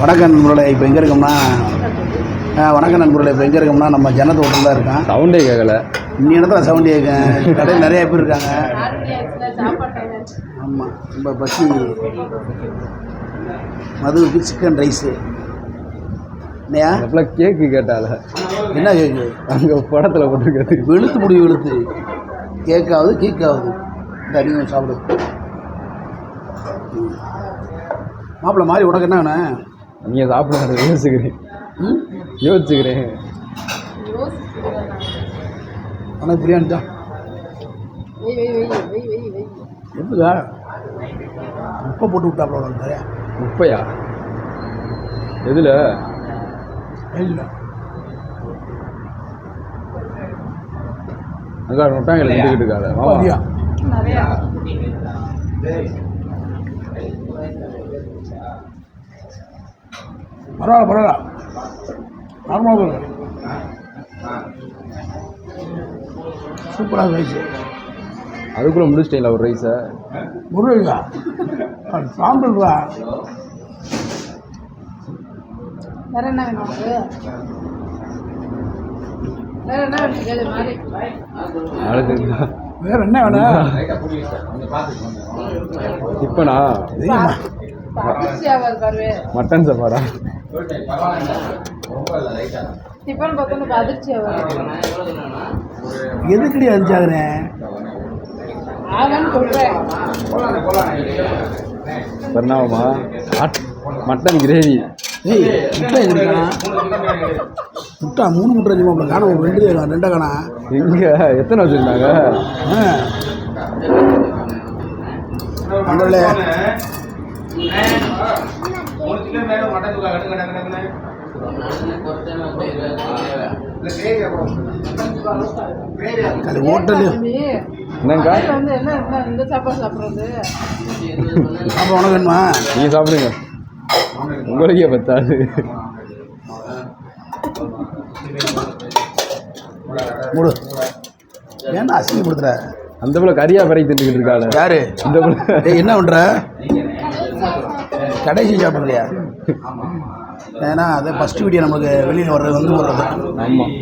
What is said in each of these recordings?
வணக்கம் நண்பர்களே. இப்போ எங்கே இருக்கோம்னா வணக்கம் நண்பர்களே. இப்போ எங்கே இருக்கோம்னா நம்ம ஜன்னத்து ஹோட்டல் தான் இருக்கோம். சவுண்டே கேட்கல. இன்னி இடத்துல சவுண்டு கேட்கும். கடையில் நிறைய பேர் இருக்காங்க. ஆமாம், ரொம்ப பசி. மதுவுக்கு சிக்கன் ரைஸு. இல்லையா? கேக்கு கேட்டால என்ன கேக்கு? அங்கே படத்தில் போட்டுருக்காது. வெளுத்து முடிவு வெளுத்து கேக்காவது கீக்காவது. இந்த அதிகம் சாப்பிடு மாப்பிள்ள மாதிரி. உனக்கு என்ன வேணும்? நீங்கள் சாப்பிட யோசிச்சுக்கிறேன். உனக்கு பிரியாணி தான் எப்படா உப்பை போட்டு விட்டாப்புல உனக்கு நிறையா. உப்பையா? எதில்? இல்லை அங்கே நொட்டாங்கல இருந்துக்கிட்டு இருக்காது. பரவாயில்ல பரவாயில்ல, நார்மலாக சூப்பராக ரைஸு. அதுக்குள்ளே முடிச்சிட்டீங்களா ஒரு ரைஸை? முருகா சாம்பிள்ரா. வேற என்ன வேணும்? வேற என்ன வேணும்? டிப்பனா? மட்டன் சாப்பாடா? டிஃபன் பார்த்தா அதிர்ச்சி ஆகும். எதுக்கடி அதிர்ச்சாகிறேன்? பண்ணாமா மட்டன் கிரேவி. ஏய் முட்டை எதுக்கானா? முட்டை 3 முட்டை வச்சுமா காண? ஒரு 2 காணா? எங்கே எத்தனை வச்சுருந்தாங்க? அங்கே ஹோட்டலு என்னங்கக்கா? இந்த சாப்பாடு சாப்பிட்றது சாப்பிட உனக்கு வேணுமா? நீங்கள் சாப்பிடுங்க, உங்களுக்கே பத்தாது. மூடு. ஏன்னா அசிங்கப்படுத்துற? அந்த போல கறியா பறி தின்னுக்கிட்டு இருக்காள். யாரு இந்த போல? என்ன பண்ணுற? கடைசி சாப்பிட்றியா? ஏன்னா அதை ஃபஸ்ட்டு வீடியோ நமக்கு வெளியில் வர்றது வந்து போடுறது. ஆமாம்,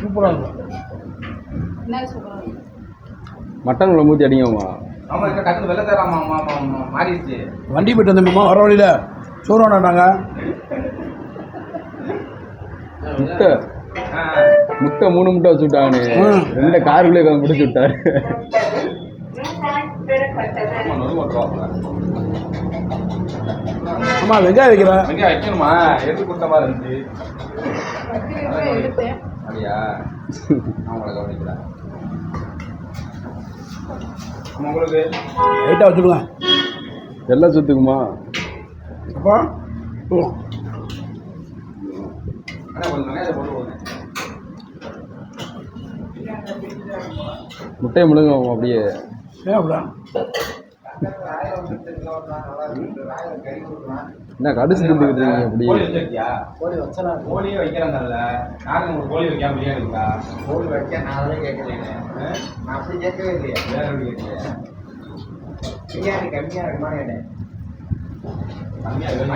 சூப்பராக இருக்கும். மட்டன் குழம்பு ஊற்றி அடிங்கம்மா. வண்டி போய்ட்டு வந்தோம்மா, வர வழியில் சோறு வேண்டாங்க. முட்டை 3 முட்டை வச்சு விட்டாங்க. 2 காருக்குள்ளே முடிச்சு விட்டாரு. ஆமாம், வெங்காயம் வைக்கணுமா? எடுத்து கொடுத்த மாதிரி இருந்துச்சு. அப்படியா? அவங்கள கவனிக்கிறேன். உங்களுக்கு லைட்டாக வச்சுடுங்க. எல்லாம் சுத்துக்குமா? அப்போ முட்டையை முழுங்க அப்படியே. ஏன் அப்படியா? என்ன கடிச்சு திண்டுக்கிட்டு இருக்கீங்க அப்படி? கோழியே வைக்கிறாங்கல்ல, நானும் ஒரு கோழி வைக்காம பிரியாணி இருக்கா? கோழி வைக்க நான் கேட்கலைங்க. நான் அப்படி கேட்கவே இல்லையா? வேற எப்படி கேட்கலையா? பிரியாணி கம்மியா இருக்குமா? கம்மியா இருக்கு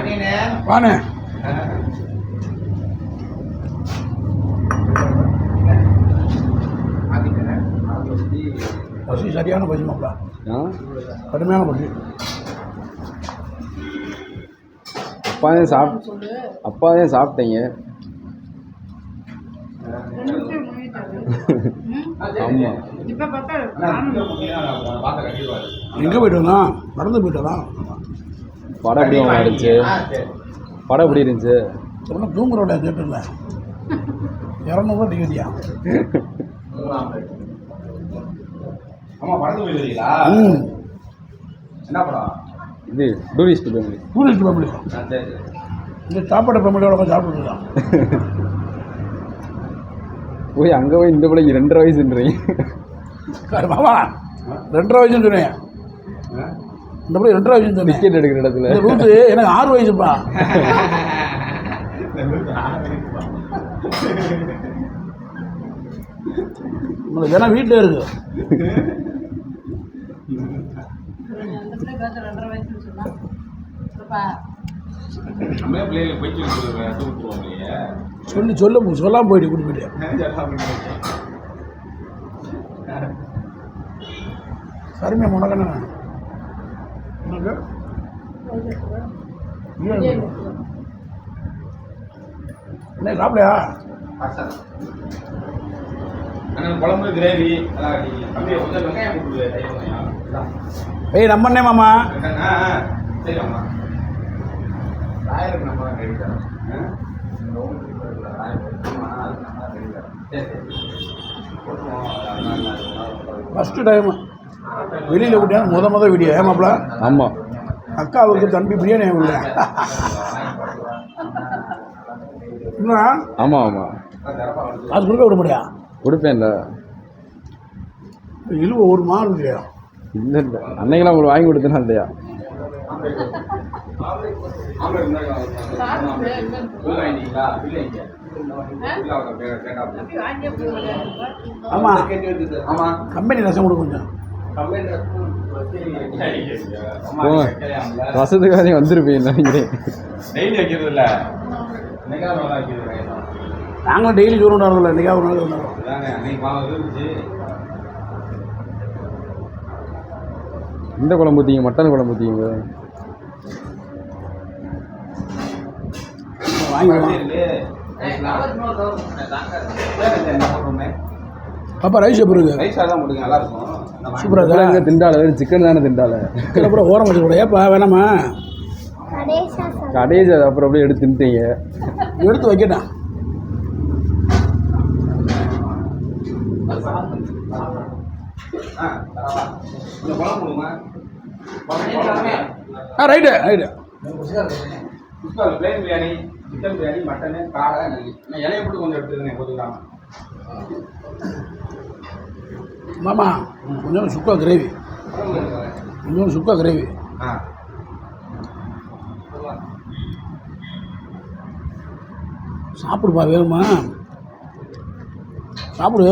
வானே. பசி சரியான பசி மாப்பிள, கடுமையான பசி. அப்பாவே சாப்பிட்டீங்க. ஆமாம், எங்கே போய்ட்டு வந்தான்? நடந்து போய்ட்டு தான். படம் எப்படி இருந்துச்சு? படம் எப்படி இருந்துச்சு? சொன்னால் தூங்குறோட தேட்டரில் 200 டிக்கெட்டியா? ஆமா, படத்து போயிருக்கீங்களா? என்ன படம் இது? Tourist family. Tourist family. இந்த சாப்பாடு ஃபேமிலியோட சாப்பிட்டுருக்கான். போய் அங்கே போய் இந்த பிள்ளைக்கு 2.5 வயசுன்றீங்க. பாபா 2.5 வயசுன்னு சொன்னேன். இந்த பிள்ளை 2.5 வயசுன்னு சொன்னேன். டிக்கெட் எடுக்கிற இடத்துல ரூட்டு எனக்கு 6 வயசுப்பா. உங்களுக்கு ஏன்னா வீட்டில் இருக்கு. ஏதாச்சும் 2.5 வயசுன்னு சொன்னா அப்பா நம்மளே பிள்ளைகளுக்கு போயிட்டு கொடுத்துருவோம் இல்லையா சொல்லாமல் போயிட்டு கூட்டு போயிட்டு சரிமையா உனக்கு உனக்கு என்ன சாப்பிடையா குழம்பு கிரேவி அப்படியே கொஞ்சம் வெங்காயம் போட்டு ஏய் நம்ம அண்ணே மாமா சரி அம்மா ராயருக்கு நம்ம தான் ரெடி தரோம் ஃபஸ்ட்டு டைம் வெளியில் விட்டியா முத வீடியோ ஏமாப்பில ஆமாம் அக்காவுக்கு தம்பி பிரியாணி இல்லை இன்னும் ஆமாம் ஆமாம் காசு கொடுக்க விட முடியா கொடுப்பேன்ல இழுவ ஒரு மாடு இல்லையா இல்லை இல்லை அன்னைக்கெல்லாம் உங்களுக்கு வாங்கி கொடுத்தேனா இல்லையா ஆமாம் கம்பெனி ரசம் கொடு கொஞ்சம் ரசத்துக்காக வந்துருப்பீங்க நினைக்கிறேன் டெய்லி வைக்கிறது இல்லை நாங்களும் டெய்லி சோறு உண்டாடுறதில்ல இன்றைக்கா ஒரு நாள் உண்டாடுறோம் இந்த குழம்பு ஊற்றிங்க மட்டன் குழம்பு ஊற்றிங்க அப்பா ரைஸ் எப்படி இருக்கு சூப்பராக சூப்பராக திண்டால வெறும் சிக்கன் தானே திண்டால அப்புறம் ஓரம் வச்சு கூட ஏப்பா வேணாமா கடைசி அப்புறம் அப்படியே எடுத்து தின்ட்டீங்க எடுத்து வைக்கட்டான் right plain biryani chicken biryani mutton காடை நல்லி நான் இலையை போட்டு கொஞ்சம் எடுத்துருந்தேன் கொத்துக்காம மாமா கொஞ்சம் சுக்கா கிரேவி கொஞ்சம் சுக்கா கிரேவி சாப்பிடுப்பா வேணுமா சாப்பிடு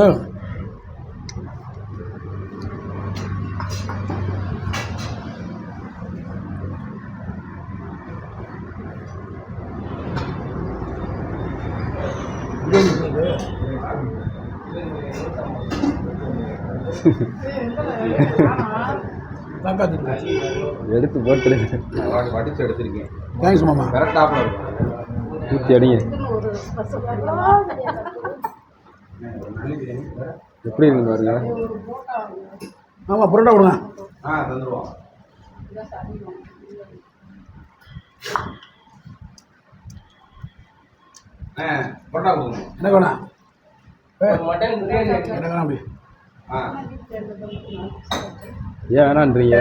எடுத்து போட்டு வடிச்சு எடுத்திருக்கேன் தேங்க்ஸ் மாமா கரெக்டாக ஊற்றி அடிங்க எப்படி இருக்கு பாருங்க ஆமாம் புரோட்டா கொடுங்க தந்துடுவோம் புரோட்டா கொடுங்க என்ன வேணாம் மட்டன் பிரியாணி என்ன வேணாம் அப்படி ஏன் வேணான்றீங்க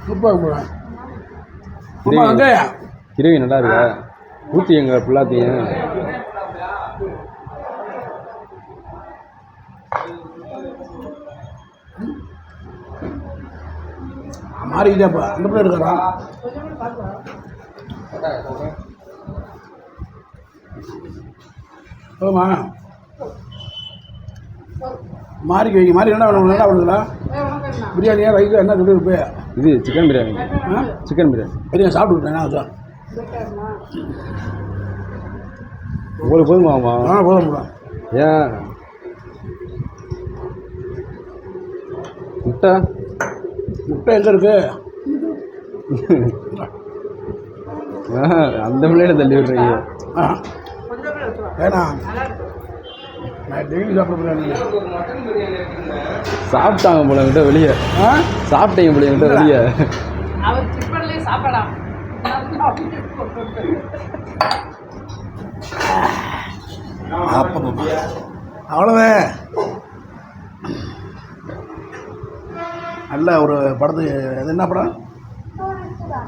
சூப்பராக போடுவேன் ஆமாம் வெங்காயா கிரேவி நல்லா இருக்கா ஊற்றி எங்க ஃபுல்லாத்தையும் மாறிக்கிட்டேப்பா அந்த பிள்ளை எடுக்கிறா போதுமா மாறிக்கு வைங்க மாறி என்ன வேணும் நல்லா வேணுங்களா பிரியாணியா ரைஸா என்ன சொல்லி இருப்பே இது சிக்கன் பிரியாணி ஆ சிக்கன் பிரியாணி பிரியாணி சாப்பிட்டு விட்டேன் சார் உங்களுக்கு போதுமாமா போதும் போதும் ஏன் முட்டை முட்டை எங்கே இருக்கு அந்த பிள்ளையில தள்ளி விட்றீங்க வேணாம் நான் டெய்லி சாப்பிட பிரியாணி சாப்பிட்டாங்க போல கிட்ட வெளியே சாப்பிட்டீங்க போல கிட்ட வெளியே அவர் டிஃபன்லேயே சாப்பிடலாம் அவ்வளோதான் நல்ல ஒரு படத்துக்கு அது என்ன படம்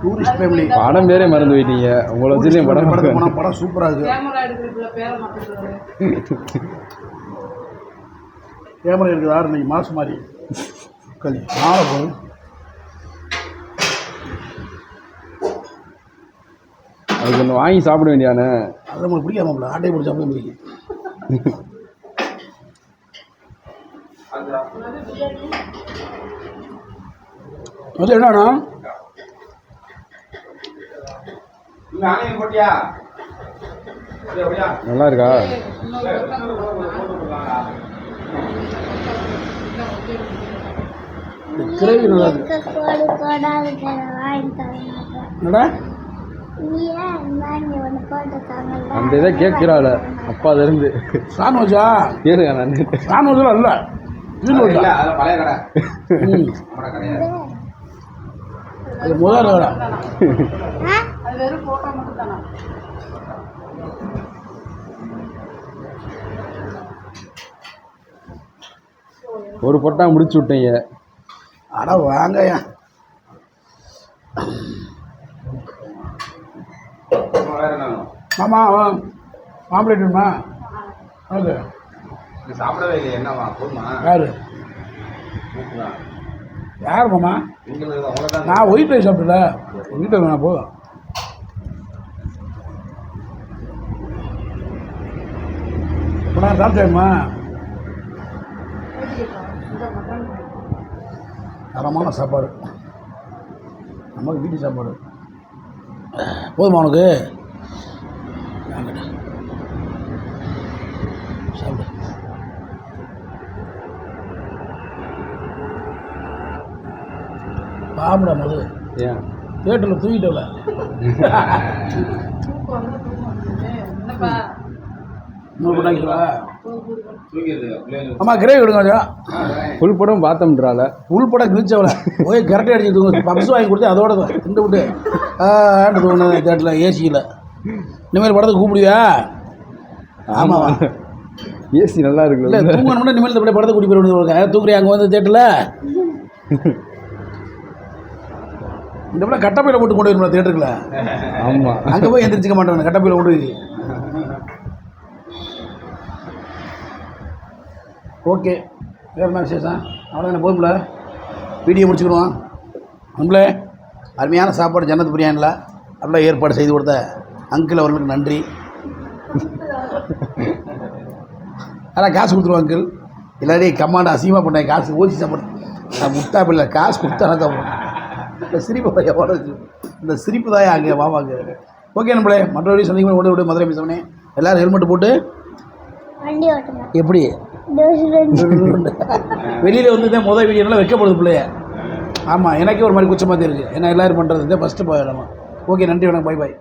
டூரிஸ்ட் ஃபேமிலி படம் பேரே மறந்து போயிட்டீங்க உங்களை வச்சுலேயும் படம் படத்துக்கு போனால் படம் சூப்பராக இருக்குது கேமரா எடுக்கிறதுல பேரை மாற்றிடுவாரு கேமரா இருக்குது யார் இன்னைக்கு மாசு மாதிரி களி நாளை போதும் அதுக்கு ஒன்று வாங்கி சாப்பிட வேண்டியானே அது நம்மளுக்கு பிடிக்காம ஆட்டையை போட்டு சாப்பிட பிடிக்கும் அது என்னண்ணா இங்க ஆனியன் போட்டியா அப்படியா நல்லா இருக்கா? கிரேவி நல்லா இருக்கு. என்னடா அந்த இதை கேட்கிறாள் அப்பா இருந்து சாண்ட்விச்சா? கேளுங்க நான் சாண்ட்விச்செலாம் இல்லை, இல்ல வீட்டு அதெல்லாம் பழைய கடை ம் நம்மட கிடையாது அது முதல் கடை. அது வெறும் போட்டோ மட்டும் தானா? ஒரு பொட்டா முடிச்சு விட்டீங்க. அட வாங்கய்யா. வேற என்ன வேணும்? மாமா ஆம்லேட் வேணுமா? அது நீ சாப்பிடவே இல்லையே என்னவா போதுமா யாரு ஊத்துதான். யார் மாமா? உங்களுக்கு அவ்வளோதான் நான் ஒயிட் ரைஸ் சாப்பிடல, வீட்டில் வேணா போதும். இப்போ நான் சாப்பிட்டேம்மா. தரமான சாப்பாடு, நமக்கு வீட்டு சாப்பாடு போதுமா உனக்கு? சாப்பிடு. சாப்பிட போது ஏன் தேட்டரில் தூக்கிட்டல. தூக்கம் வந்து தூக்கம் வந்துச்சு. என்னப்பா இன்னொரு பண்ணாங்களா? தூக்கிடுது பிள்ளைங்க அம்மா கிரேவி விடுங்க கொஞ்சம். ஃபுல் படம் பார்த்தோம்ன்றால உள்பட கிழிச்சவள போய் கரெக்டாக அடிச்சு தூங்க. பப்ஸ் வாங்கி கொடுத்து அதோட திண்டு விட்டு ஆண்டு தூங்கின தேட்டரில் ஏசியில். இனிமேல் படத்துக்கு கூப்பிடுவியா? ஆமாவா? ஏசி நல்லா இல்லை இருக்குல்ல. தூங்கணும்னா இனிமேல் இந்த படத்தை கூட்டி போய் விடுவாங்க. தூக்குறியா அங்கே வந்து தேட்டரில்? இந்த படம் கட்டப்பையில் போட்டு கொண்டு போயிருந்தோம் தேட்டருக்குள்ள. ஆமாம் அங்கே போய் எந்திரிச்சிக்க மாட்டேன், கட்டப்பையில் கொண்டு போய். ஓகே, வேறு என்ன விசேஷம்? அவ்வளோ என்ன போதும்ல, வீடியோ முடிச்சுக்கிடுவோம். நம்மளே அருமையான சாப்பாடு ஜன்னத்து பிரியாணியில் அப்படிலாம் ஏற்பாடு செய்து கொடுத்த அங்கிள் அவர்களுக்கு நன்றி. அதான் காசு கொடுத்துருவோம் அங்கிள். எல்லாரையும் கம்மாண்ட அசிங்கமாக பண்ணேன். காசு ஓசி சாப்பாடு நான் முட்டா பிள்ளை காசு கொடுத்தா சாப்பிடுவேன். இந்த சிரிப்பு தான் எவ்வளோ, இந்த சிரிப்பு தான் அங்கே மாமாங்க. ஓகே நம்மளே மற்றபடி சந்திக்கும் கொண்டு விட்டு மதுரை பேசவனே எல்லோரும் ஹெல்மெட் போட்டு வண்டி ஓட்டணும். எப்படி வெளியில் வந்து தான் முதல் வீடியோலாம் வைக்கப்படுது பிள்ளைய. ஆமாம், எனக்கே ஒரு மாதிரி குச்சமாக இருக்குது. ஏன்னா எல்லோரும் பண்ணுறது ஃபஸ்ட்டு போயிடலாமா. ஓகே, நன்றி, வணக்கம், பை பாய்.